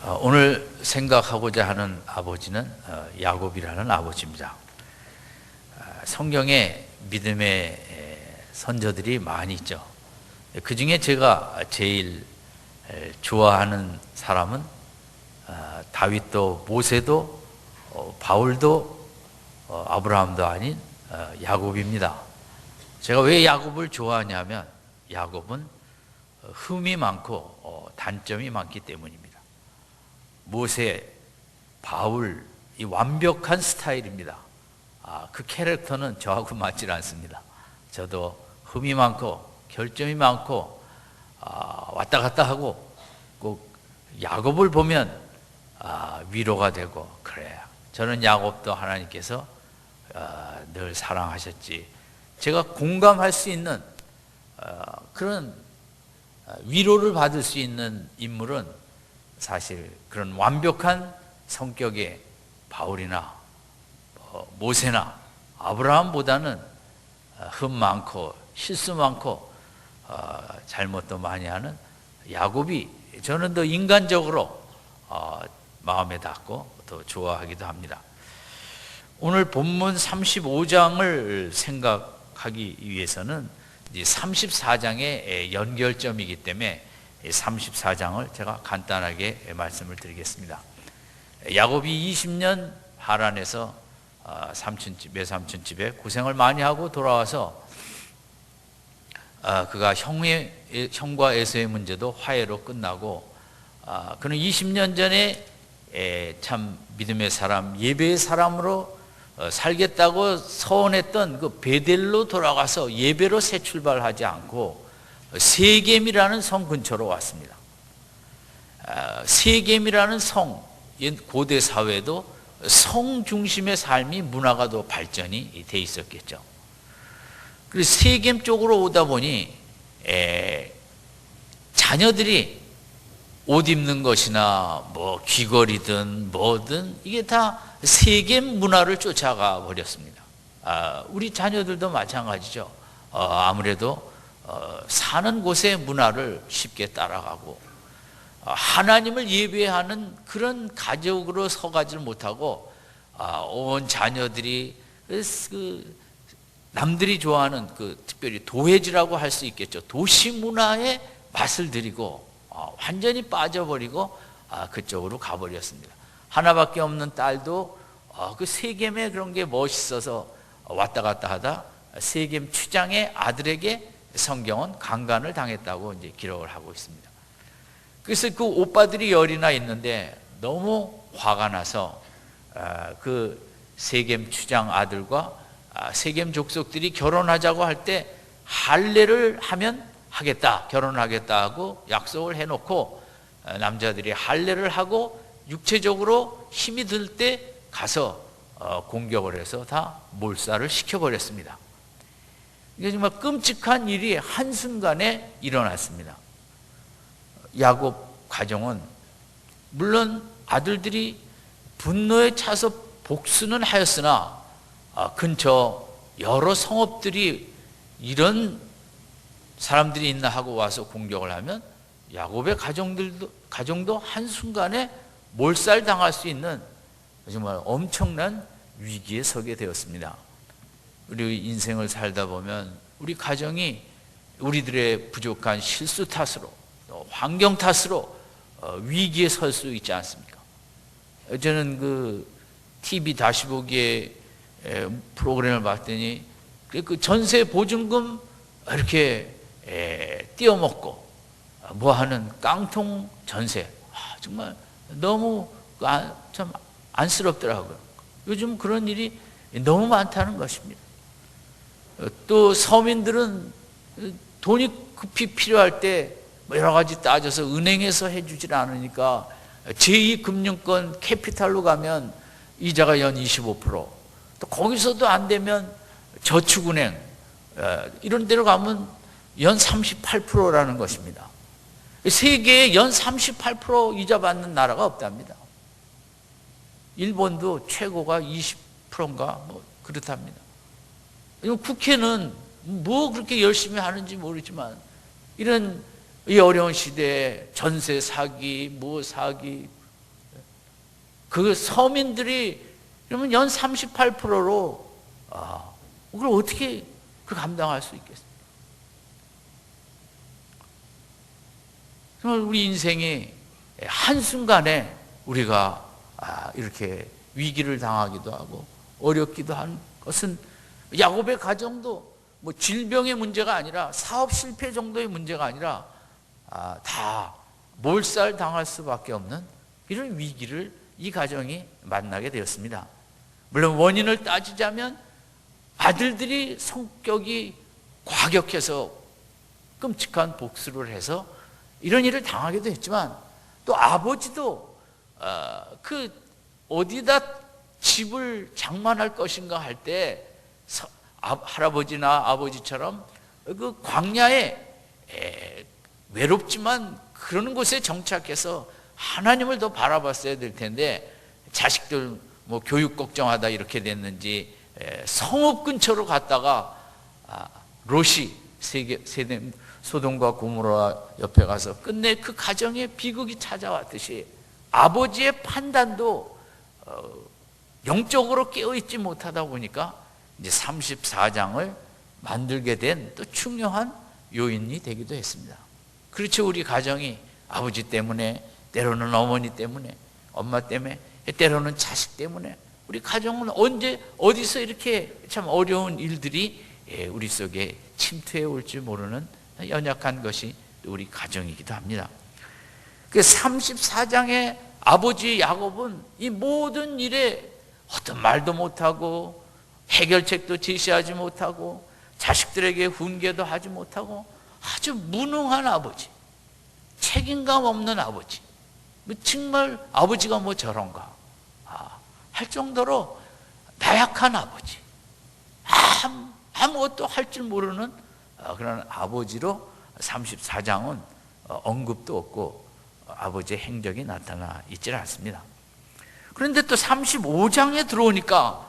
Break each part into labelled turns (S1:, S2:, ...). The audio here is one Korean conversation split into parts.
S1: 오늘 생각하고자 하는 아버지는 야곱이라는 아버지입니다. 성경에 믿음의 선조들이 많이 있죠. 그 중에 제가 제일 좋아하는 사람은 다윗도 모세도 바울도 아브라함도 아닌 야곱입니다. 제가 왜 야곱을 좋아하냐면 야곱은 흠이 많고 단점이 많기 때문입니다. 모세, 바울, 이 완벽한 스타일입니다. 그 캐릭터는 저하고 맞질 않습니다. 저도 흠이 많고 결점이 많고 왔다 갔다 하고 꼭 야곱을 보면 위로가 되고 그래요. 저는 야곱도 하나님께서 늘 사랑하셨지. 제가 공감할 수 있는 그런 위로를 받을 수 있는 인물은 사실 그런 완벽한 성격의 바울이나 모세나 아브라함보다는 흠 많고 실수 많고 잘못도 많이 하는 야곱이 저는 더 인간적으로 마음에 닿고 더 좋아하기도 합니다. 오늘 본문 35장을 생각하기 위해서는 34장의 연결점이기 때문에 34장을 제가 간단하게 말씀을 드리겠습니다. 야곱이 20년 하란에서 외삼촌 집에 고생을 많이 하고 돌아와서 그가 형과 에서의 문제도 화해로 끝나고 그는 20년 전에 참 믿음의 사람, 예배의 사람으로 살겠다고 서원했던 그 베델로 돌아가서 예배로 새 출발하지 않고 세겜이라는 성 근처로 왔습니다. 세겜이라는 성, 고대 사회도 성 중심의 삶이 문화가 더 발전이 돼 있었겠죠. 그래서 세겜 쪽으로 오다 보니 자녀들이 옷 입는 것이나 뭐 귀걸이든 뭐든 이게 다 세겜 문화를 쫓아가 버렸습니다. 우리 자녀들도 마찬가지죠. 아무래도 사는 곳의 문화를 쉽게 따라가고 하나님을 예배하는 그런 가족으로 서가지를 못하고 온 자녀들이 남들이 좋아하는 특별히 도회지라고 할 수 있겠죠. 도시 문화에 맛을 들이고 완전히 빠져버리고 그쪽으로 가버렸습니다. 하나밖에 없는 딸도 그 세겜에 그런 게 멋있어서 왔다 갔다 하다 세겜 추장의 아들에게 성경은 강간을 당했다고 이제 기록을 하고 있습니다. 그래서 그 오빠들이 열이나 있는데 너무 화가 나서 그 세겜 추장 아들과 세겜 족속들이 결혼하자고 할 때 할례를 하면 하겠다, 결혼하겠다 하고 약속을 해놓고 남자들이 할례를 하고 육체적으로 힘이 들 때 가서 공격을 해서 다 몰살을 시켜버렸습니다. 이게 정말 끔찍한 일이 한순간에 일어났습니다. 야곱 가정은 물론 아들들이 분노에 차서 복수는 하였으나 근처 여러 성읍들이 이런 사람들이 있나 하고 와서 공격을 하면 야곱의 가정도 한순간에 몰살당할 수 있는 정말 엄청난 위기에 서게 되었습니다. 우리 인생을 살다 보면 우리 가정이 우리들의 부족한 실수 탓으로 환경 탓으로 위기에 설 수 있지 않습니까? 저는 그 TV 다시 보기에 프로그램을 봤더니 그 전세 보증금 이렇게 띄어먹고 뭐하는 깡통 전세, 정말 너무 참 안쓰럽더라고요. 요즘 그런 일이 너무 많다는 것입니다. 또 서민들은 돈이 급히 필요할 때 여러 가지 따져서 은행에서 해주질 않으니까 제2금융권 캐피탈로 가면 이자가 연 25%, 또 거기서도 안 되면 저축은행 이런 데로 가면 연 38%라는 것입니다. 세계에 연 38% 이자 받는 나라가 없답니다. 일본도 최고가 20%인가 뭐 그렇답니다. 국회는 뭐 그렇게 열심히 하는지 모르지만 이런 이 어려운 시대에 전세 사기, 뭐 사기, 그 서민들이 그러면 연 38%로 그걸 어떻게 감당할 수 있겠습니까? 정말 우리 인생이 한순간에 우리가 이렇게 위기를 당하기도 하고 어렵기도 한 것은 야곱의 가정도 뭐 질병의 문제가 아니라 사업 실패 정도의 문제가 아니라 다 몰살 당할 수밖에 없는 이런 위기를 이 가정이 만나게 되었습니다. 물론 원인을 따지자면 아들들이 성격이 과격해서 끔찍한 복수를 해서 이런 일을 당하기도 했지만 또 아버지도 어디다 집을 장만할 것인가 할 때 할아버지나 아버지처럼 그 광야에 외롭지만 그런 곳에 정착해서 하나님을 더 바라봤어야 될 텐데 자식들 뭐 교육 걱정하다 이렇게 됐는지 성읍 근처로 갔다가 롯이 세겜 소돔과 고모라 옆에 가서 끝내 그 가정에 비극이 찾아왔듯이 아버지의 판단도 영적으로 깨어있지 못하다 보니까 이제 34장을 만들게 된 또 중요한 요인이 되기도 했습니다. 그렇죠. 우리 가정이 아버지 때문에, 때로는 어머니 때문에, 엄마 때문에, 때로는 자식 때문에 우리 가정은 언제 어디서 이렇게 참 어려운 일들이 우리 속에 침투해 올지 모르는 연약한 것이 우리 가정이기도 합니다. 그 34장의 아버지 야곱은 이 모든 일에 어떤 말도 못하고 해결책도 제시하지 못하고 자식들에게 훈계도 하지 못하고 아주 무능한 아버지, 책임감 없는 아버지, 정말 아버지가 뭐 저런가 할 정도로 나약한 아버지, 아무것도 할 줄 모르는 그런 아버지로 34장은 언급도 없고 아버지의 행적이 나타나 있지 않습니다. 그런데 또 35장에 들어오니까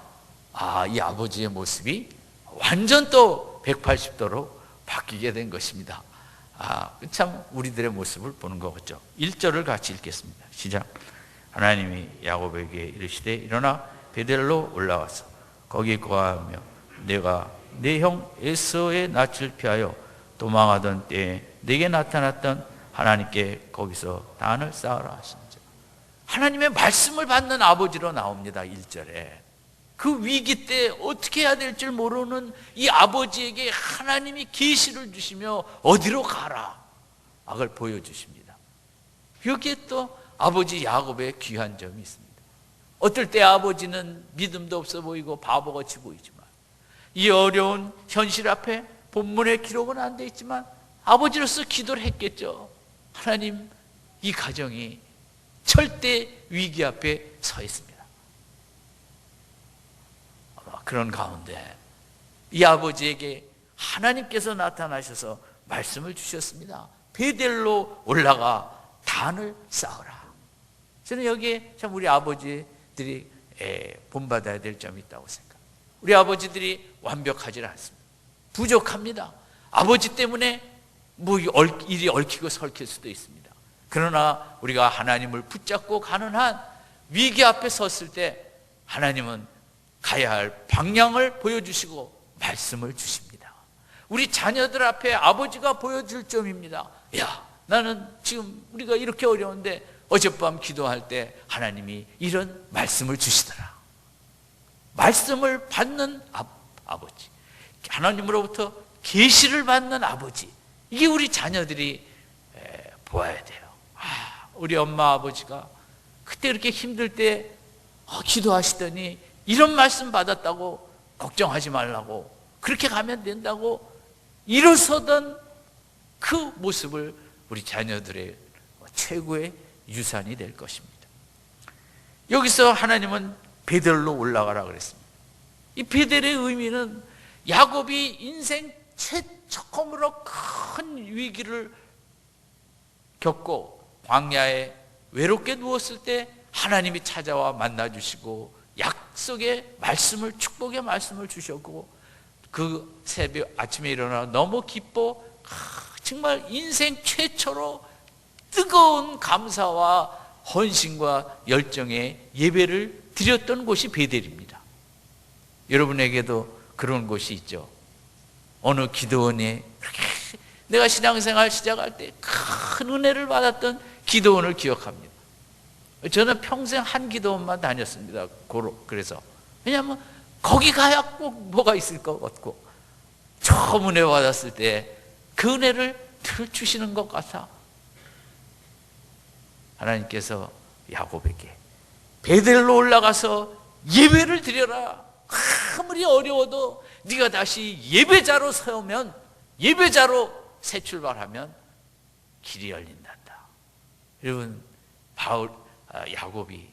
S1: 이 아버지의 모습이 완전 또 180도로 바뀌게 된 것입니다. 참 우리들의 모습을 보는 거겠죠. 1절을 같이 읽겠습니다. 시작. 하나님이 야곱에게 이르시되 일어나 베델로 올라와서 거기 거하며 내가 내 형 에서의 낯을 피하여 도망하던 때에 내게 나타났던 하나님께 거기서 단을 쌓으라 하시니라. 하나님의 말씀을 받는 아버지로 나옵니다. 1절에 그 위기 때 어떻게 해야 될 줄 모르는 이 아버지에게 하나님이 계시를 주시며 어디로 가라 그걸 보여주십니다. 여기에 또 아버지 야곱의 귀한 점이 있습니다. 어떨 때 아버지는 믿음도 없어 보이고 바보같이 보이지만 이 어려운 현실 앞에 본문에 기록은 안 돼 있지만 아버지로서 기도를 했겠죠. 하나님, 이 가정이 절대 위기 앞에 서 있습니다. 그런 가운데 이 아버지에게 하나님께서 나타나셔서 말씀을 주셨습니다. 베델로 올라가 단을 쌓으라. 저는 여기에 참 우리 아버지들이 본받아야 될 점이 있다고 생각합니다. 우리 아버지들이 완벽하지 않습니다. 부족합니다. 아버지 때문에 뭐 일이 얽히고 설킬 수도 있습니다. 그러나 우리가 하나님을 붙잡고 가는 한 위기 앞에 섰을 때 하나님은 가야 할 방향을 보여주시고 말씀을 주십니다. 우리 자녀들 앞에 아버지가 보여줄 점입니다. 야, 나는 지금 우리가 이렇게 어려운데 어젯밤 기도할 때 하나님이 이런 말씀을 주시더라. 말씀을 받는 아버지, 하나님으로부터 계시를 받는 아버지, 이게 우리 자녀들이 보아야 돼요. 우리 엄마 아버지가 그때 이렇게 힘들 때 기도하시더니 이런 말씀 받았다고 걱정하지 말라고, 그렇게 가면 된다고 일어서던 그 모습을 우리 자녀들의 최고의 유산이 될 것입니다. 여기서 하나님은 베델로 올라가라 그랬습니다. 이 베델의 의미는 야곱이 인생 최초로 큰 위기를 겪고 광야에 외롭게 누웠을 때 하나님이 찾아와 만나주시고 약속의 말씀을, 축복의 말씀을 주셨고 그 새벽 아침에 일어나 너무 기뻐 정말 인생 최초로 뜨거운 감사와 헌신과 열정의 예배를 드렸던 곳이 베델입니다. 여러분에게도 그런 곳이 있죠. 어느 기도원에 내가 신앙생활 시작할 때 큰 은혜를 받았던 기도원을 기억합니다. 저는 평생 한 기도원만 다녔습니다. 그래서 왜냐하면 거기 가야 꼭 뭐가 있을 것 같고, 처음 은혜 받았을 때 그 은혜를 늘 주시는 것 같아. 하나님께서 야곱에게 베델로 올라가서 예배를 드려라. 아무리 어려워도 네가 다시 예배자로 서면, 예배자로 새 출발하면 길이 열린단다. 여러분, 야곱이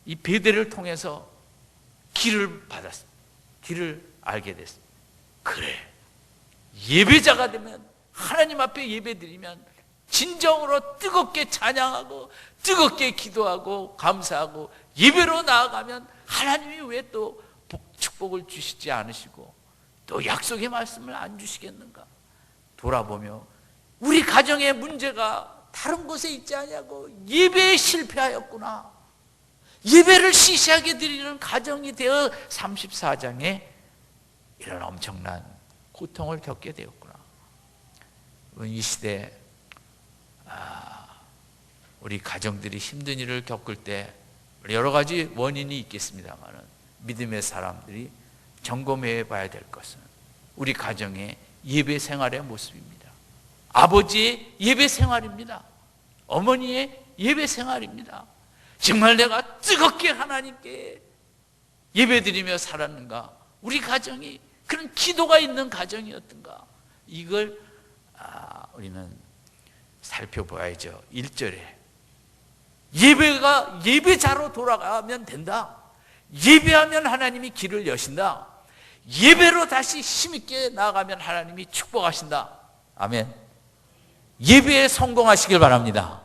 S1: 이 베델을 통해서 길을 받았습니다. 길을 알게 됐습니다. 그래, 예배자가 되면, 하나님 앞에 예배드리면 진정으로 뜨겁게 찬양하고 뜨겁게 기도하고 감사하고 예배로 나아가면 하나님이 왜 또 축복을 주시지 않으시고 또 약속의 말씀을 안 주시겠는가? 돌아보며 우리 가정의 문제가 다른 곳에 있지 않냐고, 예배에 실패하였구나. 예배를 시시하게 드리는 가정이 되어 34장에 이런 엄청난 고통을 겪게 되었구나. 이 시대 우리 가정들이 힘든 일을 겪을 때 여러 가지 원인이 있겠습니다만, 믿음의 사람들이 점검해 봐야 될 것은 우리 가정의 예배 생활의 모습입니다. 아버지의 예배 생활입니다. 어머니의 예배 생활입니다. 정말 내가 뜨겁게 하나님께 예배드리며 살았는가? 우리 가정이 그런 기도가 있는 가정이었던가? 이걸 우리는 살펴봐야죠. 1절에 예배가 예배자로 돌아가면 된다. 예배하면 하나님이 길을 여신다. 예배로 다시 힘있게 나아가면 하나님이 축복하신다. 아멘. 예배에 성공하시길 바랍니다.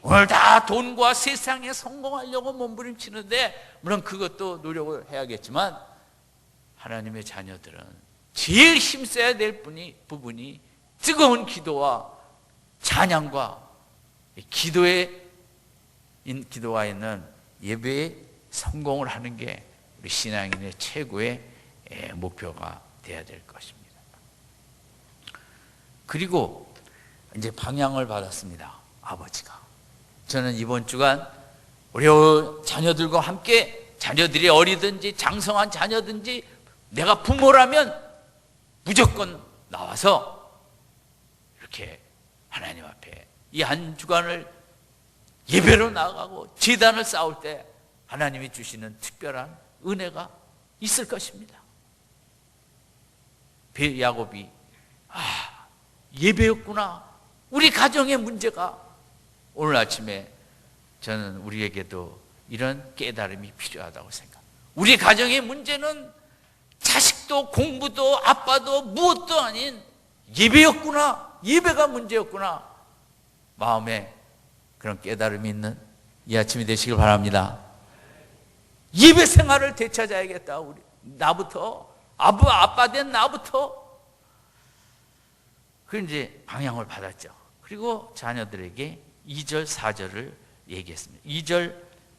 S1: 오늘 다 돈과 세상에 성공하려고 몸부림치는데, 물론 그것도 노력을 해야겠지만, 하나님의 자녀들은 제일 힘써야 될 부분이 뜨거운 기도와 찬양과 기도가 있는 예배에 성공을 하는 게 우리 신앙인의 최고의 목표가 되어야 될 것입니다. 그리고 이제 방향을 받았습니다. 아버지가. 저는 이번 주간 우리 자녀들과 함께, 자녀들이 어리든지 장성한 자녀든지 내가 부모라면 무조건 나와서 이렇게 하나님 앞에 이 한 주간을 예배로 나아가고 제단을 쌓을 때 하나님이 주시는 특별한 은혜가 있을 것입니다. 야곱이 예배였구나. 우리 가정의 문제가. 오늘 아침에 저는 우리에게도 이런 깨달음이 필요하다고 생각합니다. 우리 가정의 문제는 자식도 공부도 아빠도 무엇도 아닌 예배였구나. 예배가 문제였구나. 마음에 그런 깨달음이 있는 이 아침이 되시길 바랍니다. 예배 생활을 되찾아야겠다. 나부터, 아빠 된 나부터. 그 이제 방향을 받았죠. 그리고 자녀들에게 2절, 4절을 얘기했습니다. 2절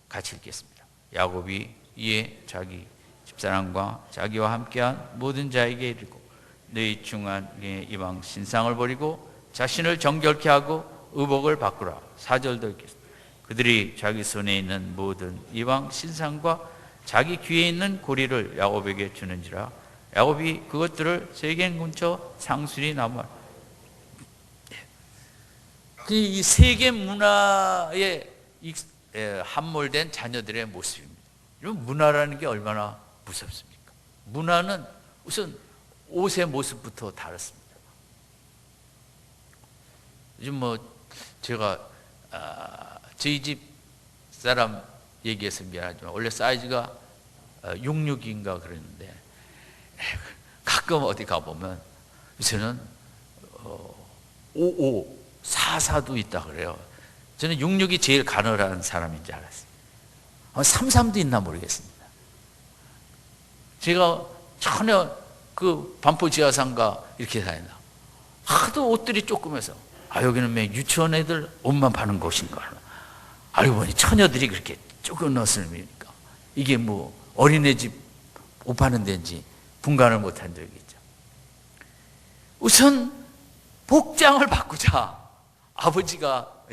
S1: 같이 읽겠습니다. 야곱이 이에 자기 집사람과 자기와 함께한 모든 자에게 이르고, 너희 중간에 이방 신상을 버리고 자신을 정결케 하고 의복을 바꾸라. 4절도 읽겠습니다. 그들이 자기 손에 있는 모든 이방 신상과 자기 귀에 있는 고리를 야곱에게 주는지라. 야곱이 그것들을 세겜 근처 상수리 나무, 이 세계 문화에 함몰된 자녀들의 모습입니다. 이런 문화라는 게 얼마나 무섭습니까? 문화는 우선 옷의 모습부터 다릅니다. 요즘 제가 저희 집 사람 얘기해서 미안하지만 원래 사이즈가 66인가 그랬는데, 가끔 어디 가보면 요새는 55, 44도 있다 그래요. 저는 66이 제일 가늘한 사람인 줄 알았어요. 33도 있나 모르겠습니다. 제가 전혀 그 반포 지하상가 이렇게 다닌다. 하도 옷들이 조그매서, 여기는 왜 유치원 애들 옷만 파는 곳인가. 알고 보니 처녀들이 그렇게 조금 넣었습니까? 이게 뭐 어린애집 옷 파는 데인지 분간을 못한 적이 있죠. 우선 복장을 바꾸자. 아버지가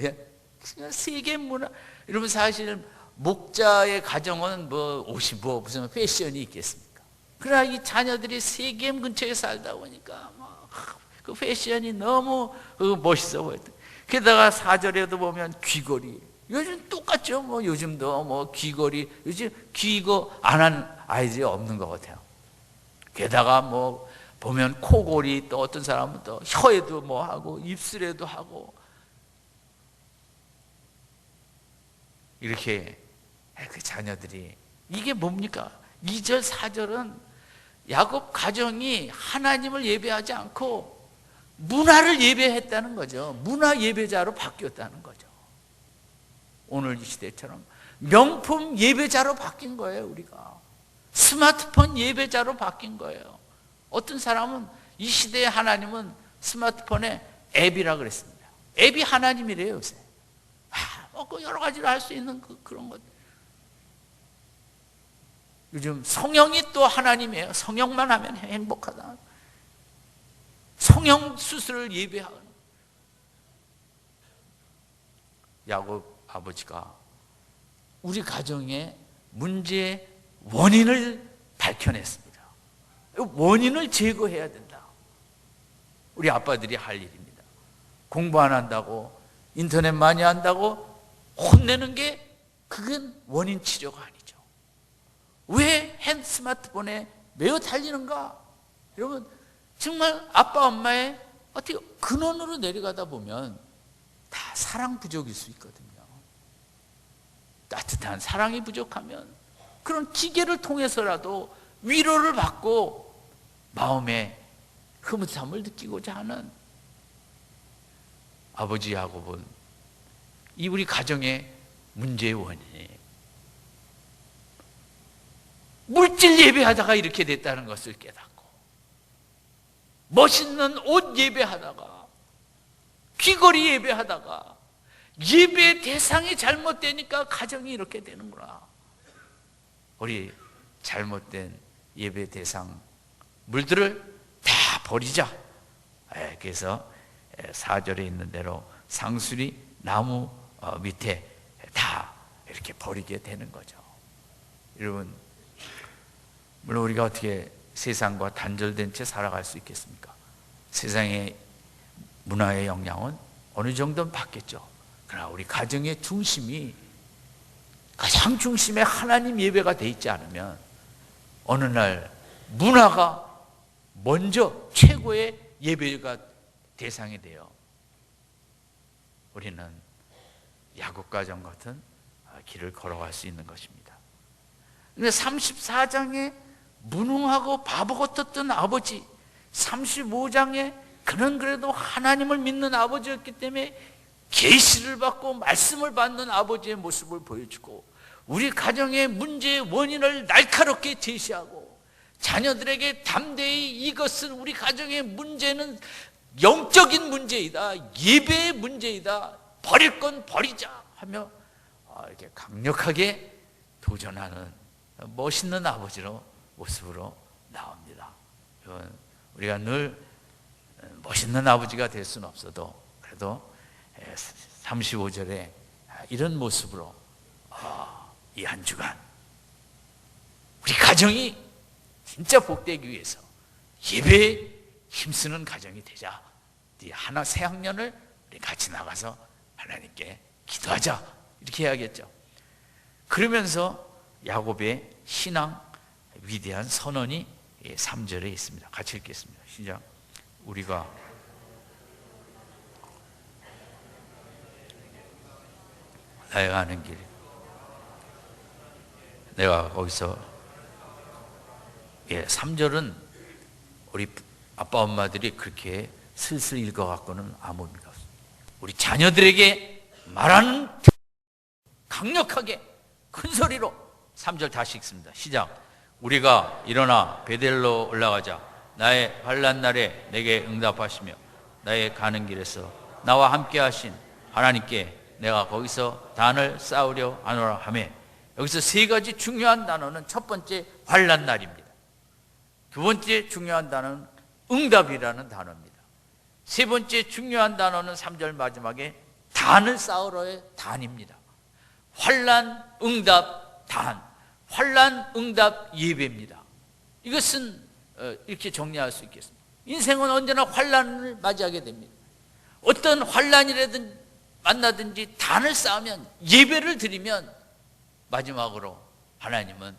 S1: 세계 문화, 여러분 사실 목자의 가정은 뭐 옷이 뭐 무슨 패션이 있겠습니까? 그러나 이 자녀들이 세겜 근처에 살다 보니까 그 패션이 너무 멋있어 보였다. 게다가 4절에도 보면 귀걸이, 요즘 똑같죠. 뭐 요즘도 뭐 귀걸이, 요즘 귀거 안 한 아이들이 없는 것 같아요. 게다가 뭐 보면 코골이, 또 어떤 사람은 또 혀에도 뭐 하고 입술에도 하고, 이렇게 그 자녀들이, 이게 뭡니까? 2절 4절은 야곱 가정이 하나님을 예배하지 않고 문화를 예배했다는 거죠. 문화 예배자로 바뀌었다는 거죠. 오늘 이 시대처럼 명품 예배자로 바뀐 거예요. 우리가 스마트폰 예배자로 바뀐 거예요. 어떤 사람은 이 시대의 하나님은 스마트폰에 앱이라 그랬습니다. 앱이 하나님이래요. 요새 여러 가지로 할 수 있는 그런 것. 요즘 성형이 또 하나님이에요. 성형만 하면 행복하다. 성형 수술을 예배하는 야곱 아버지가 우리 가정의 문제의 원인을 밝혀냈습니다. 원인을 제거해야 된다. 우리 아빠들이 할 일입니다. 공부 안 한다고, 인터넷 많이 한다고 혼내는 게, 그건 원인 치료가 아니죠. 왜 스마트폰에 매어 달리는가? 여러분, 정말 아빠 엄마의 어떻게 근원으로 내려가다 보면 다 사랑 부족일 수 있거든요. 따뜻한 사랑이 부족하면 그런 기계를 통해서라도 위로를 받고 마음의 흐뭇함을 느끼고자 하는 아버지 야곱은 이 우리 가정의 문제의 원인이 물질 예배하다가 이렇게 됐다는 것을 깨닫고, 멋있는 옷 예배하다가, 귀걸이 예배하다가 예배의 대상이 잘못되니까 가정이 이렇게 되는구나. 우리 잘못된 예배 대상 물들을 다 버리자. 그래서 4절에 있는 대로 상수리 나무 밑에 다 이렇게 버리게 되는 거죠. 여러분, 물론 우리가 어떻게 세상과 단절된 채 살아갈 수 있겠습니까? 세상의 문화의 영향은 어느 정도는 받겠죠. 그러나 우리 가정의 중심이, 가장 중심에 하나님 예배가 돼 있지 않으면 어느 날 문화가 먼저 최고의 예배가 대상이 돼요. 우리는 야곱 가정 같은 길을 걸어갈 수 있는 것입니다. 근데 34장에 무능하고 바보 같았던 아버지, 35장에 그는 그래도 하나님을 믿는 아버지였기 때문에 계시를 받고 말씀을 받는 아버지의 모습을 보여주고, 우리 가정의 문제의 원인을 날카롭게 제시하고, 자녀들에게 담대히 이것은 우리 가정의 문제는 영적인 문제이다, 예배의 문제이다, 버릴 건 버리자 하며 이렇게 강력하게 도전하는 멋있는 아버지로 모습으로 나옵니다. 우리가 늘 멋있는 아버지가 될 수는 없어도 그래도 35절에 이런 모습으로 이 한 주간 우리 가정이 진짜 복되기 위해서 예배에 힘쓰는 가정이 되자. 하나 새 학년을 우리 같이 나가서 하나님께 기도하자, 이렇게 해야겠죠. 그러면서 야곱의 신앙 위대한 선언이 3절에 있습니다. 같이 읽겠습니다. 시작. 우리가 나의 가는 길, 내가 거기서 3절은 우리 아빠 엄마들이 그렇게 슬슬 읽어갖고는 아무 의미가 없습니다. 우리 자녀들에게 말하는, 강력하게 큰 소리로 3절 다시 읽습니다. 시작. 우리가 일어나 베델로 올라가자. 나의 환난 날에 내게 응답하시며 나의 가는 길에서 나와 함께 하신 하나님께 내가 거기서 단을 쌓으려 하노라 하며, 여기서 세 가지 중요한 단어는 첫 번째 환난 날입니다. 두 번째 중요한 단어는 응답이라는 단어입니다. 세 번째 중요한 단어는 3절 마지막에 단을 쌓으러의 단입니다. 환난, 응답, 단. 환난, 응답, 예배입니다. 이것은 이렇게 정리할 수 있겠습니다. 인생은 언제나 환난을 맞이하게 됩니다. 어떤 환난이라든 만나든지 단을 쌓으면, 예배를 드리면 마지막으로 하나님은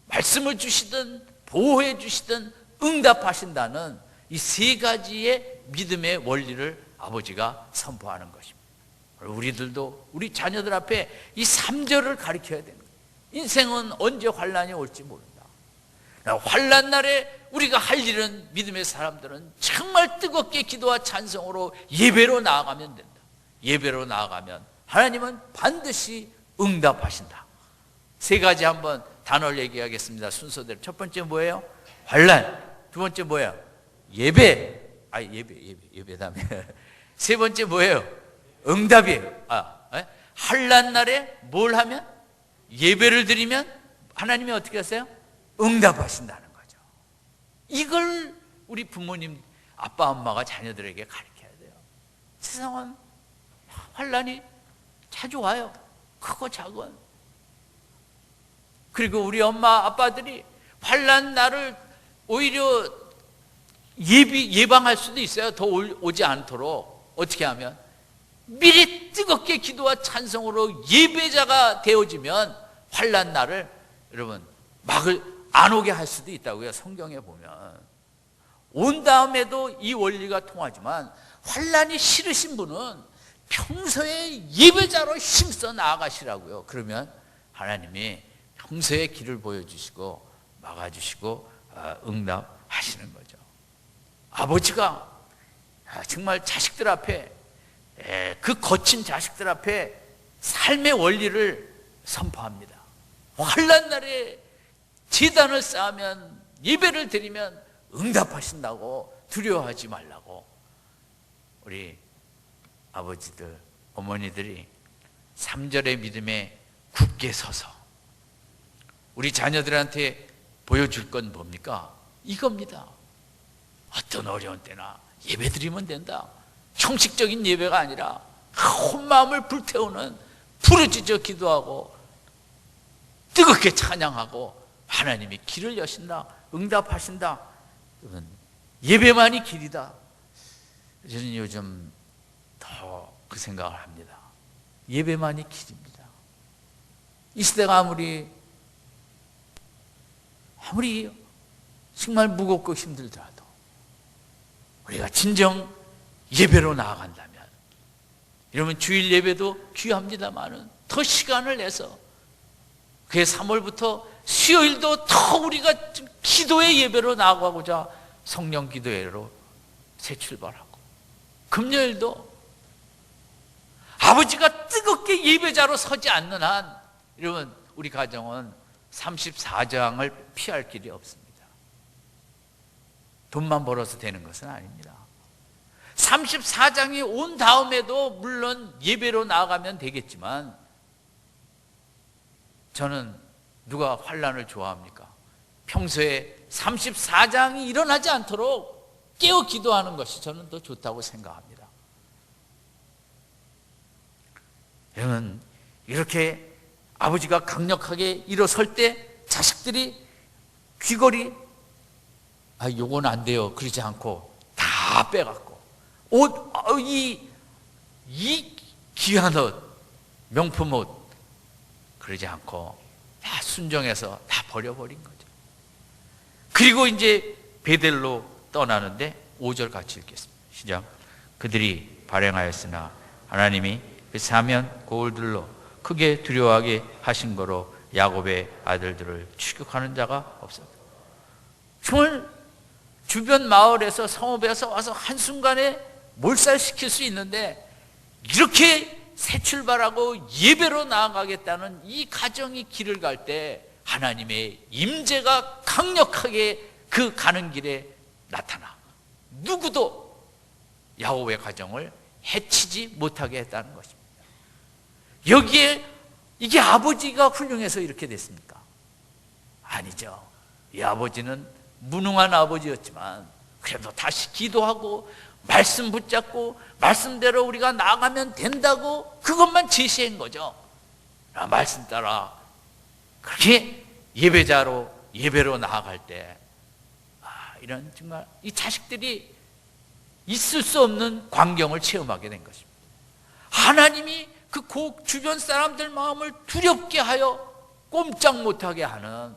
S1: 말씀을 주시든 보호해 주시든 응답하신다는 이 세 가지의 믿음의 원리를 아버지가 선포하는 것입니다. 우리들도 우리 자녀들 앞에 이 3절을 가르쳐야 됩니다. 인생은 언제 환난이 올지 모른다. 환난 날에 우리가 할 일은, 믿음의 사람들은 정말 뜨겁게 기도와 찬송으로 예배로 나아가면 된다. 예배로 나아가면 하나님은 반드시 응답하신다. 세 가지 한번 단어를 얘기하겠습니다. 순서대로. 첫 번째 뭐예요? 환난. 두 번째 뭐예요? 예배. 예배 다음에. 세 번째 뭐예요? 응답이에요. 환난 날에 뭘 하면? 예배를 드리면 하나님이 어떻게 하세요? 응답하신다는 거죠. 이걸 우리 부모님, 아빠, 엄마가 자녀들에게 가르쳐야 돼요. 세상은 환난이 자주 와요. 크고 작은. 그리고 우리 엄마, 아빠들이 환난 날을 오히려 예방할 수도 있어요. 더 오지 않도록. 어떻게 하면? 미리 뜨겁게 기도와 찬송으로 예배자가 되어지면 환난 날을 여러분 막을 안 오게 할 수도 있다고요. 성경에 보면. 온 다음에도 이 원리가 통하지만 환난이 싫으신 분은 평소에 예배자로 힘써 나아가시라고요. 그러면 하나님이 평소에 길을 보여주시고 막아주시고 응답하시는 거죠. 아버지가 정말 자식들 앞에, 그 거친 자식들 앞에 삶의 원리를 선포합니다. 환난 날에 제단을 쌓으면, 예배를 드리면 응답하신다고, 두려워하지 말라고. 우리 아버지들, 어머니들이 3절의 믿음에 굳게 서서 우리 자녀들한테 보여줄 건 뭡니까? 이겁니다. 어떤 어려운 때나 예배 드리면 된다. 형식적인 예배가 아니라 온 마음을 불태우는, 부르짖어 기도하고 뜨겁게 찬양하고 하나님이 길을 여신다, 응답하신다. 예배만이 길이다. 저는 요즘 더 그 생각을 합니다. 예배만이 길입니다. 이 시대가 아무리 정말 무겁고 힘들더라도 우리가 진정 예배로 나아간다면, 이러면 주일 예배도 귀합니다만은 더 시간을 내서, 그해 3월부터 수요일도 더 우리가 기도의 예배로 나아가고자 성령 기도회로 새 출발하고, 금요일도 아버지가 뜨겁게 예배자로 서지 않는 한, 여러분 우리 가정은 34장을 피할 길이 없습니다. 돈만 벌어서 되는 것은 아닙니다. 34장이 온 다음에도 물론 예배로 나아가면 되겠지만, 저는 누가 환난을 좋아합니까? 평소에 34장이 일어나지 않도록 깨어 기도하는 것이 저는 더 좋다고 생각합니다. 여러분, 이렇게 아버지가 강력하게 일어설 때 자식들이 귀걸이, 요건 안 돼요, 그러지 않고 다 빼갖고, 옷, 이 귀한 옷, 명품 옷, 그러지 않고 다 순종해서 다 버려버린 거죠. 그리고 이제 베델로 떠나는데 5절 같이 읽겠습니다. 시작. 그들이 발행하였으나 하나님이 그 사면 고울들로 크게 두려워하게 하신 거로 야곱의 아들들을 추격하는 자가 없었다. 정말 주변 마을에서, 성읍에서 와서 한순간에 몰살시킬 수 있는데, 이렇게 새 출발하고 예배로 나아가겠다는 이 가정이 길을 갈 때 하나님의 임재가 강력하게 그 가는 길에 나타나 누구도 야곱의 가정을 해치지 못하게 했다는 것입니다. 여기에 이게 아버지가 훌륭해서 이렇게 됐습니까? 아니죠. 이 아버지는 무능한 아버지였지만 그래도 다시 기도하고 말씀 붙잡고 말씀대로 우리가 나가면 된다고 그것만 제시한 거죠. 말씀 따라 그렇게 예배로 나아갈 때 이런 정말 이 자식들이 있을 수 없는 광경을 체험하게 된 것입니다. 하나님이 그 주변 사람들 마음을 두렵게 하여 꼼짝 못하게 하는,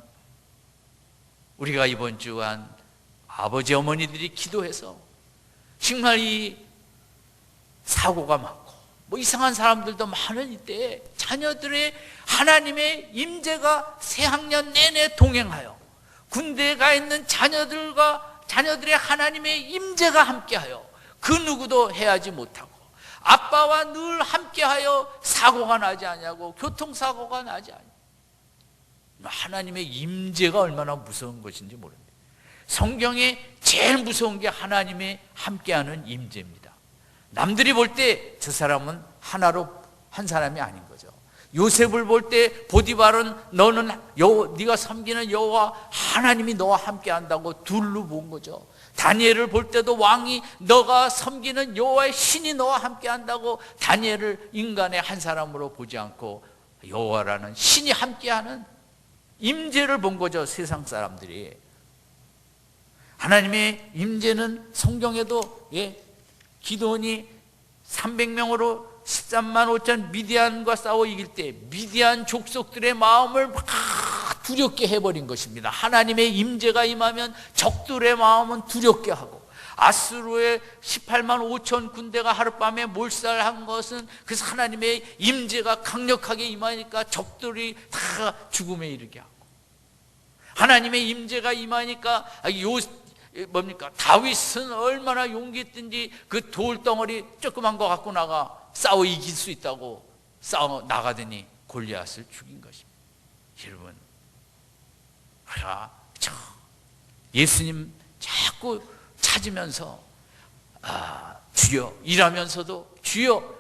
S1: 우리가 이번 주간 아버지 어머니들이 기도해서 정말 이 사고가 많고 뭐 이상한 사람들도 많은 이때 자녀들의 하나님의 임재가 새학년 내내 동행하여 군대에 가 있는 자녀들의 하나님의 임재가 함께하여 그 누구도 해하지 못하고 아빠와 늘 함께하여 사고가 나지 않냐고, 교통사고가 나지 않냐고. 하나님의 임재가 얼마나 무서운 것인지 모릅니다. 성경에 제일 무서운 게 하나님의 함께하는 임재입니다. 남들이 볼 때 저 사람은 하나로 한 사람이 아닌 거죠. 요셉을 볼 때 보디발은 너는 네가 섬기는 여호와 하나님이 너와 함께한다고 둘로 본 거죠. 다니엘을 볼 때도 왕이 너가 섬기는 여호와의 신이 너와 함께한다고 다니엘을 인간의 한 사람으로 보지 않고 여호와라는 신이 함께하는 임재를 본 거죠. 세상 사람들이. 하나님의 임재는 성경에도 기드온이 300명으로 13만 5천 미디안과 싸워 이길 때 미디안 족속들의 마음을 막 두렵게 해버린 것입니다. 하나님의 임재가 임하면 적들의 마음은 두렵게 하고, 아수르의 18만 5천 군대가 하룻밤에 몰살한 것은 그래서 하나님의 임재가 강력하게 임하니까 적들이 다 죽음에 이르게 하고, 하나님의 임재가 임하니까 다윗은 얼마나 용기 있든지 그 돌덩어리 조그만 거 갖고 나가 싸워 이길 수 있다고 싸워 나가더니 골리앗을 죽인 것입니다. 여러분, 예수님 자꾸 찾으면서 주여, 일하면서도 주여,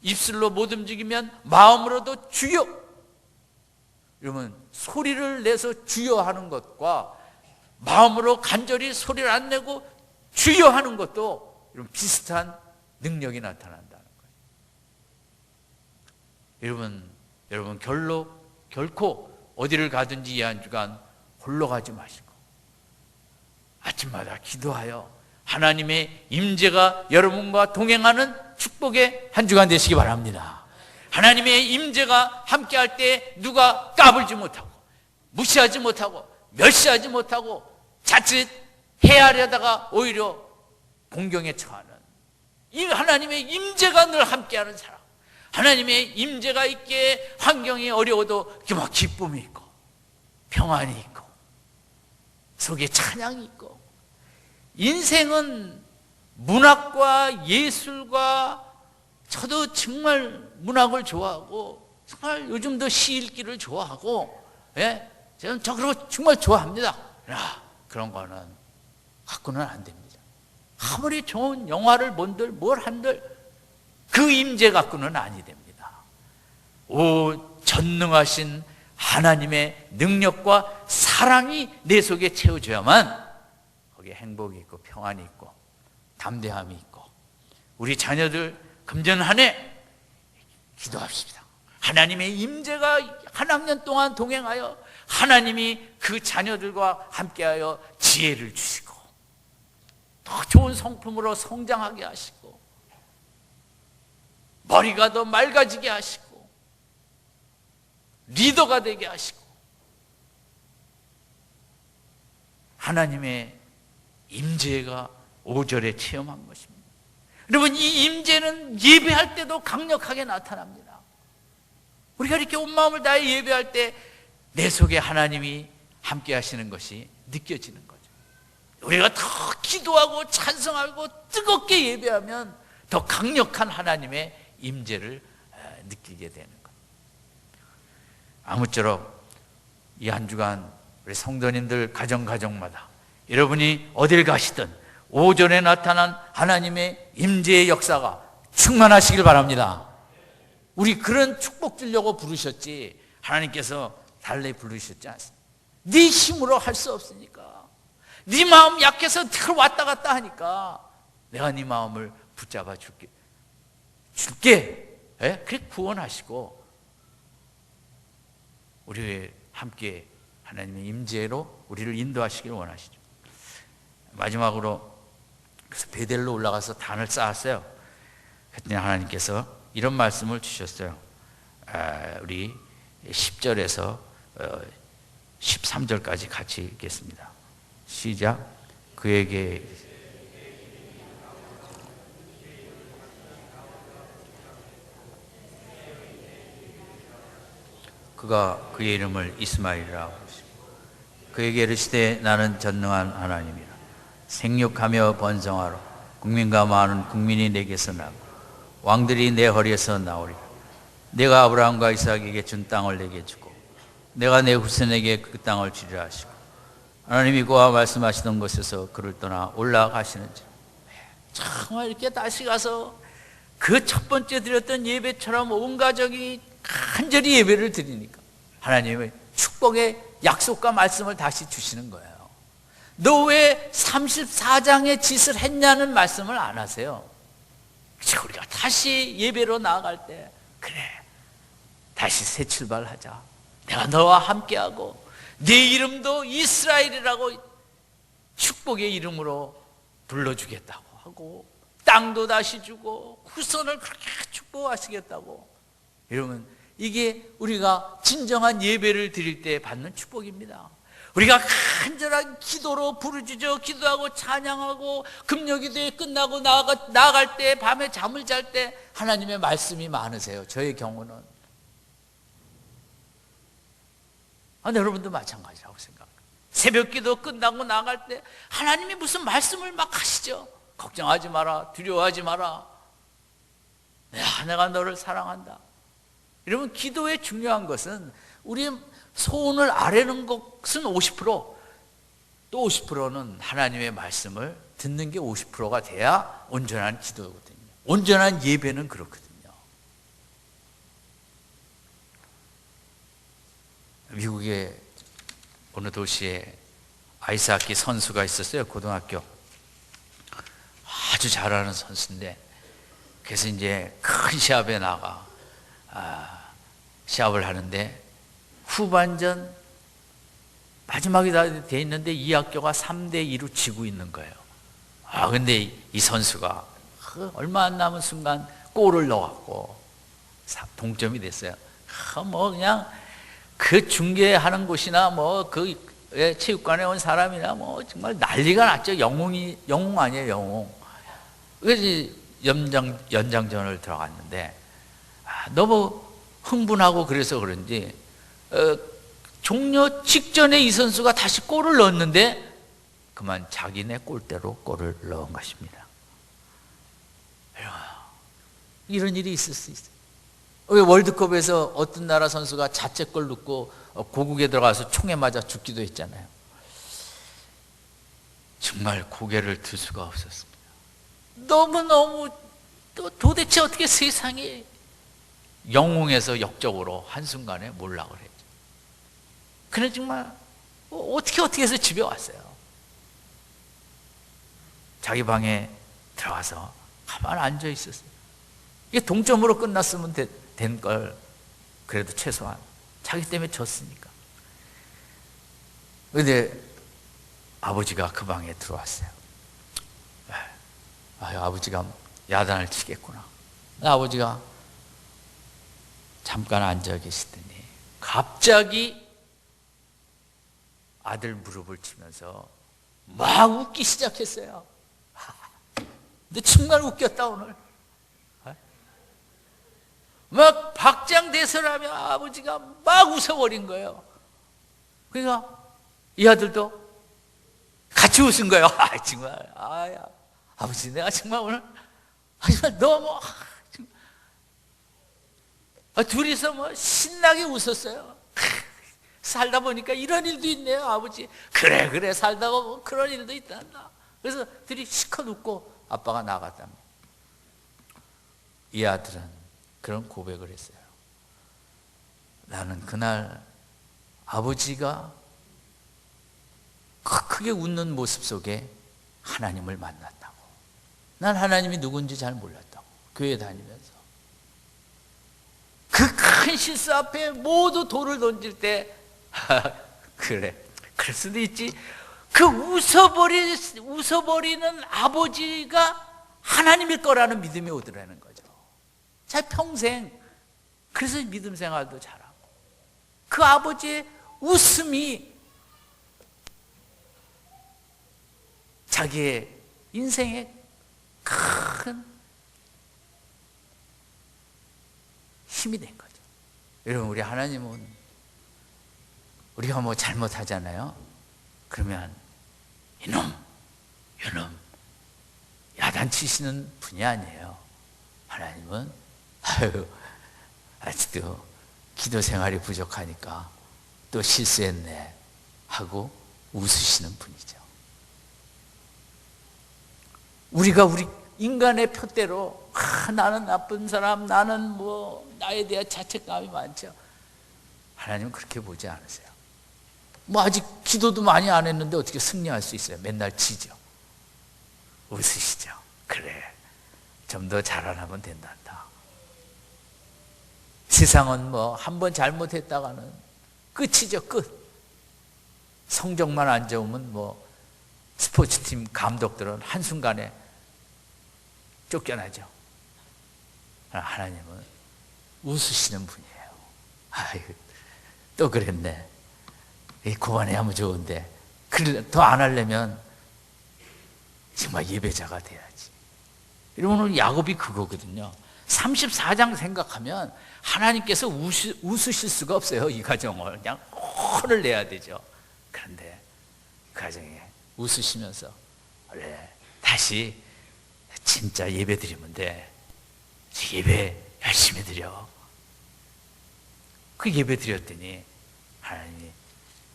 S1: 입술로 못 움직이면 마음으로도 주여. 여러분, 소리를 내서 주여 하는 것과 마음으로 간절히 소리를 안 내고 주여 하는 것도 비슷한 능력이 나타난다는 거예요. 여러분 결코 어디를 가든지 이 한 주간 홀로 가지 마시고 아침마다 기도하여 하나님의 임재가 여러분과 동행하는 축복의 한 주간 되시기 바랍니다. 하나님의 임재가 함께할 때 누가 까불지 못하고 무시하지 못하고 멸시하지 못하고 자칫 해하려다가 오히려 공경에 처하는 이 하나님의 임재가 늘 함께하는 사람, 하나님의 임재가 있기에 환경이 어려워도 막 기쁨이 있고 평안이 있고 속에 찬양이 있고, 인생은 문학과 예술과, 저도 정말 문학을 좋아하고 정말 요즘도 시 읽기를 좋아하고 저는 그런 정말 좋아합니다. 그런 거는 갖고는 안 됩니다. 아무리 좋은 영화를 본들 뭘 한들 그 임재 갖고는 아니 됩니다. 전능하신 하나님의 능력과 사랑이 내 속에 채워져야만 거기에 행복이 있고 평안이 있고 담대함이 있고, 우리 자녀들 금전 한 해 기도합시다. 하나님의 임재가 한 학년 동안 동행하여 하나님이 그 자녀들과 함께하여 지혜를 주시고 더 좋은 성품으로 성장하게 하시고 머리가 더 맑아지게 하시고 리더가 되게 하시고, 하나님의 임재가 5절에 체험한 것입니다. 여러분, 이 임재는 예배할 때도 강력하게 나타납니다. 우리가 이렇게 온 마음을 다해 예배할 때 내 속에 하나님이 함께 하시는 것이 느껴지는 거죠. 우리가 더 기도하고 찬송하고 뜨겁게 예배하면 더 강력한 하나님의 임재를 느끼게 되는 거예요. 아무쪼록 이 한 주간 우리 성도님들 가정마다 여러분이 어딜 가시든 오전에 나타난 하나님의 임재의 역사가 충만하시길 바랍니다. 우리 그런 축복 주려고 부르셨지 하나님께서 달래 부르셨지 않습니다. 네 힘으로 할 수 없으니까, 네 마음 약해서 늘 왔다 갔다 하니까 내가 네 마음을 붙잡아 줄게. 그렇게 구원하시고 우리 함께 하나님의 임재로 우리를 인도하시길 원하시죠. 마지막으로 그래서 베델로 올라가서 단을 쌓았어요. 그랬더니 하나님께서 이런 말씀을 주셨어요. 우리 10절에서 13절까지 같이 읽겠습니다. 시작. 그에게 그가 그의 이름을 이스마엘이라고 하시고 그에게 이르시되 나는 전능한 하나님이라. 생육하며 번성하라. 국민과 많은 국민이 내게서 나고 왕들이 내 허리에서 나오리라. 내가 아브라함과 이삭에게 준 땅을 내게 주고 내가 내 후손에게 그 땅을 주리라 하시고 하나님이 그와 말씀하시던 곳에서 그를 떠나 올라가시는지. 정말 이렇게 다시 가서 그 첫 번째 드렸던 예배처럼 온 가족이 간절히 예배를 드리니까 하나님의 축복의 약속과 말씀을 다시 주시는 거예요. 너 왜 34장의 짓을 했냐는 말씀을 안 하세요. 우리가 다시 예배로 나아갈 때 그래, 다시 새 출발하자. 내가 너와 함께하고 네 이름도 이스라엘이라고 축복의 이름으로 불러주겠다고 하고 땅도 다시 주고 후손을 그렇게 축복하시겠다고. 여러분, 이게 우리가 진정한 예배를 드릴 때 받는 축복입니다. 우리가 간절한 기도로 부르짖어 기도하고 찬양하고 금요기도에 끝나고 나아갈 때, 밤에 잠을 잘 때 하나님의 말씀이 많으세요. 저의 경우는. 여러분도 마찬가지라고 생각합니다. 새벽기도 끝나고 나갈 때 하나님이 무슨 말씀을 막 하시죠. 걱정하지 마라, 두려워하지 마라, 내가 너를 사랑한다. 여러분, 기도의 중요한 것은 우리의 소원을 아뢰는 것은 50%, 또 50%는 하나님의 말씀을 듣는 게 50%가 돼야 온전한 기도거든요. 온전한 예배는 그렇거든요. 미국의 어느 도시에 아이스하키 선수가 있었어요. 고등학교 아주 잘하는 선수인데, 그래서 이제 큰 시합에 나가 시합을 하는데 후반전 마지막이 다 돼 있는데 이 학교가 3대2로 지고 있는 거예요. 근데 이 선수가 얼마 안 남은 순간 골을 넣었고 동점이 됐어요. 뭐 그냥 그 중계하는 곳이나 뭐 그 체육관에 온 사람이나 뭐 정말 난리가 났죠. 영웅 아니에요, 영웅. 그래서 연장전을 들어갔는데 너무 흥분하고 그래서 그런지 종료 직전에 이 선수가 다시 골을 넣었는데 그만 자기네 골대로 골을 넣은 것입니다. 이런 일이 있을 수 있어요. 왜 월드컵에서 어떤 나라 선수가 자책골 넣고 고국에 들어가서 총에 맞아 죽기도 했잖아요. 정말 고개를 들 수가 없었습니다. 너무너무 도대체 어떻게 세상이 영웅에서 역적으로 한순간에 몰락을 했죠. 그래 정말 어떻게 해서 집에 왔어요. 자기 방에 들어가서 가만히 앉아 있었어요. 이게 동점으로 끝났으면 된 걸, 그래도 최소한 자기 때문에 졌으니까. 그런데 아버지가 그 방에 들어왔어요. 아버지가 야단을 치겠구나. 아버지가 잠깐 앉아 계시더니 갑자기 아들 무릎을 치면서 막 웃기 시작했어요. 근데 정말 웃겼다 오늘. 막 박장대소하며 아버지가 막 웃어버린 거예요. 그러니까 이 아들도 같이 웃은 거예요. 정말 아버지 내가 정말 오늘 정말 너무 둘이서 뭐 신나게 웃었어요. 살다 보니까 이런 일도 있네요, 아버지. 그래 살다가 뭐 그런 일도 있단다. 그래서 둘이 시컷 웃고 아빠가 나갔답니다. 이 아들은 그런 고백을 했어요. 나는 그날 아버지가 크게 웃는 모습 속에 하나님을 만났다고. 난 하나님이 누군지 잘 몰랐다고. 교회 다니면서 그 큰 실수 앞에 모두 돌을 던질 때 그래, 그럴 수도 있지. 그 웃어버리는 아버지가 하나님일 거라는 믿음이 오더라는 거죠. 자, 평생 그래서 믿음 생활도 잘하고, 그 아버지의 웃음이 자기의 인생의 큰 힘이 된 거죠. 여러분, 우리 하나님은 우리가 뭐 잘못하잖아요. 그러면 이놈 야단치시는 분이 아니에요. 하나님은 아직도 기도 생활이 부족하니까 또 실수했네 하고 웃으시는 분이죠. 우리가 우리 인간의 표대로 나는 나쁜 사람, 나는 뭐 나에 대한 자책감이 많죠. 하나님은 그렇게 보지 않으세요. 뭐 아직 기도도 많이 안 했는데 어떻게 승리할 수 있어요? 맨날 지죠. 웃으시죠. 그래, 좀 더 잘하면 된단다. 세상은 뭐 한 번 잘못했다가는 끝이죠. 끝. 성적만 안 좋으면 뭐 스포츠팀 감독들은 한순간에 쫓겨나죠. 하나님은 웃으시는 분이에요. 아유, 또 그랬네. 그만해 하면 좋은데 더 안 하려면 정말 예배자가 돼야지. 여러분, 오늘 야곱이 그거거든요. 34장 생각하면 하나님께서 웃으실 수가 없어요. 이 가정을 그냥 혼을 내야 되죠. 그런데 그 가정에 웃으시면서 그래, 다시 진짜 예배 드리면 돼. 예배 열심히 드려. 그 예배 드렸더니 하나님이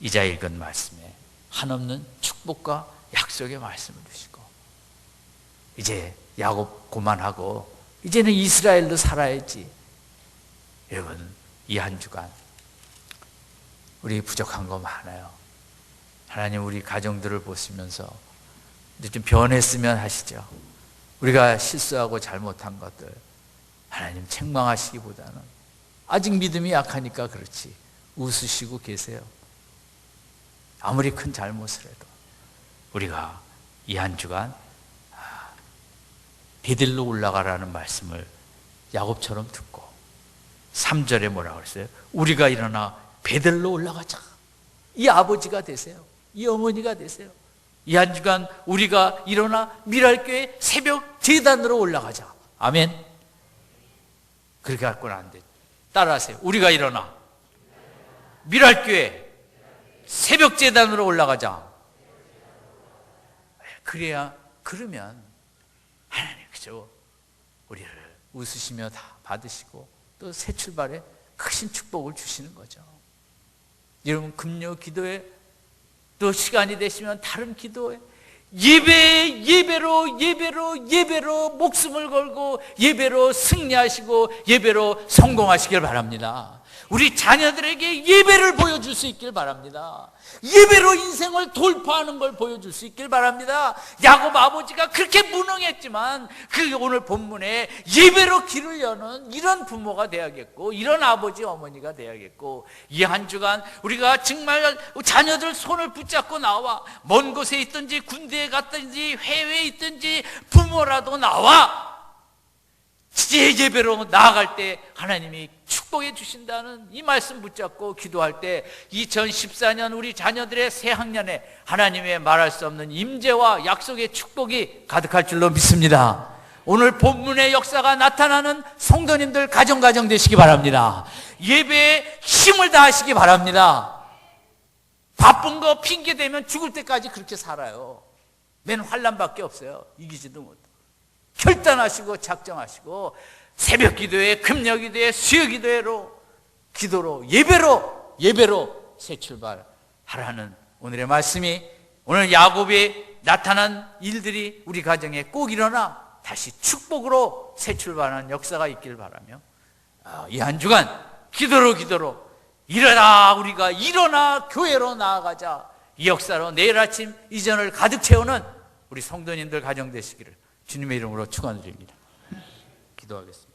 S1: 이자 읽은 말씀에 한없는 축복과 약속의 말씀을 주시고, 이제 야곱 고만하고 이제는 이스라엘로 살아야지. 여러분, 이 한 주간 우리 부족한 거 많아요. 하나님, 우리 가정들을 보시면서 이제 좀 변했으면 하시죠. 우리가 실수하고 잘못한 것들 하나님 책망하시기보다는 아직 믿음이 약하니까 그렇지 웃으시고 계세요. 아무리 큰 잘못을 해도 우리가 이 한 주간 베델로 올라가라는 말씀을 야곱처럼 듣고 3절에 뭐라고 그랬어요? 우리가 일어나 베델로 올라가자. 이 아버지가 되세요. 이 어머니가 되세요. 이 한 주간 우리가 일어나 미랄교회 새벽 제단으로 올라가자. 아멘. 그렇게 갖고는 안 돼. 따라하세요. 우리가 일어나 미랄교회 새벽 제단으로 올라가자. 그러면 하나님 그저 우리를 웃으시며 다 받으시고 또 새 출발에 크신 축복을 주시는 거죠. 여러분, 금요 기도에 또 시간이 되시면 다른 기도에 예배로 목숨을 걸고 예배로 승리하시고 예배로 성공하시길 바랍니다. 우리 자녀들에게 예배를 보여줄 수 있길 바랍니다. 예배로 인생을 돌파하는 걸 보여줄 수 있길 바랍니다. 야곱 아버지가 그렇게 무능했지만 그 오늘 본문에 예배로 길을 여는 이런 부모가 돼야겠고, 이런 아버지 어머니가 돼야겠고, 이 한 주간 우리가 정말 자녀들 손을 붙잡고 나와, 먼 곳에 있든지 군대에 갔든지 해외에 있든지 부모라도 나와 예배로 나아갈 때 하나님이 축복해 주신다는 이 말씀 붙잡고 기도할 때 2014년 우리 자녀들의 새 학년에 하나님의 말할 수 없는 임재와 약속의 축복이 가득할 줄로 믿습니다. 오늘 본문의 역사가 나타나는 성도님들 가정 되시기 바랍니다. 예배에 힘을 다하시기 바랍니다. 바쁜 거 핑계 대면 죽을 때까지 그렇게 살아요. 맨 환난밖에 없어요. 이기지도 못해. 결단하시고 작정하시고 새벽 기도에, 금요 기도에, 수요 기도로 예배로 새 출발하라는 오늘의 말씀이, 오늘 야곱이 나타난 일들이 우리 가정에 꼭 일어나 다시 축복으로 새 출발하는 역사가 있길 바라며 이 한 주간 기도로 일어나, 우리가 일어나 교회로 나아가자. 이 역사로 내일 아침 이전을 가득 채우는 우리 성도님들 가정 되시기를 주님의 이름으로 축원드립니다. 기도하겠습니다.